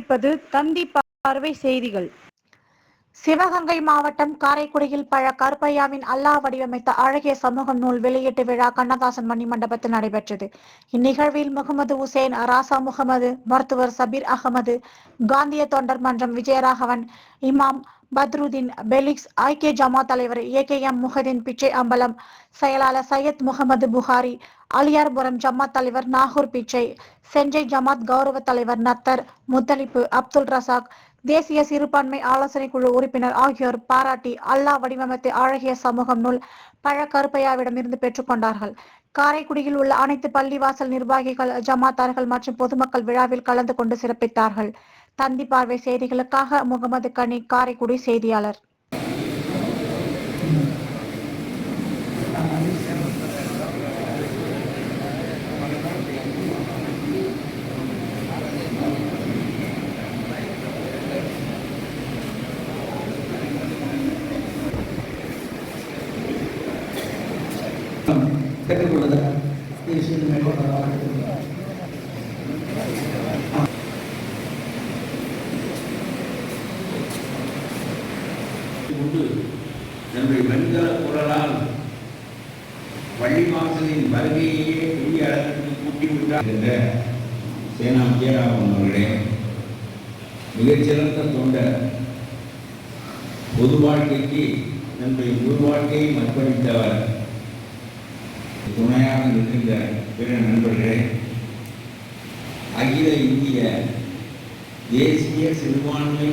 வாசிப்பது தந்தி பார்வை செய்திகள். சிவகங்கை மாவட்டம் காரைக்குடியில் பழ கருப்பையாவின் அல்லாஹ் வடிவமைத்த அழகிய சமூகம் நூல் வெளியீட்டு விழா கண்ணதாசன் மணி மண்டபத்தில் நடைபெற்றது. இந்நிகழ்வில் முகமது உசேன், ராசா முகமது, மருத்துவர் சபீர் அகமது, காந்திய தொண்டர் மன்றம் விஜயராகவன், இமாம் பத்ருதீன், பெலிக்ஸ், ஐக்கிய ஜமாத் தலைவர் ஏகேஎம் முஹதீன் பிச்சை அம்பலம், செயலாளர் சையத் முகமது புகாரி, அலியார்புரம் ஜமாத் தலைவர் நாகூர் பிச்சை, செஞ்சை ஜமாத் கௌரவ தலைவர் நத்தர், முத்தலிப்பு, அப்துல் ரசாக், தேசிய சிறுபான்மை ஆலோசனை குழு உறுப்பினர் ஆகியோர் பாராட்டி அல்லாஹ் வடிவமைத்த அழகிய சமூகம் நூல் பழ கருப்பையாவிடமிருந்து பெற்றுக் கொண்டார்கள். காரைக்குடியில் உள்ள அனைத்து பள்ளிவாசல் நிர்வாகிகள், ஜமாத்தார்கள் மற்றும் பொதுமக்கள் விழாவில் கலந்து கொண்டு சிறப்பித்தார்கள். தந்தி பார்வை செய்திகளுக்காக முகமது கனி, காரைக்குடி செய்தியாளர். நம்முடைய வெண்கல குரலால் பள்ளிவாசலின் வருகையே பெரிய அளவிற்கு கூட்டிவிட்டார் என்ற சேனா விஜயராகவன் அவர்களே, மிகச்சிறந்த தொண்டர், பொது வாழ்க்கைக்கு நம்முடைய பொது வாழ்க்கையை அர்ப்பணித்தவர், துணையாக நிற்கின்ற பிற நண்பர்களே, அகில இந்திய தேசிய சிறுபான்மை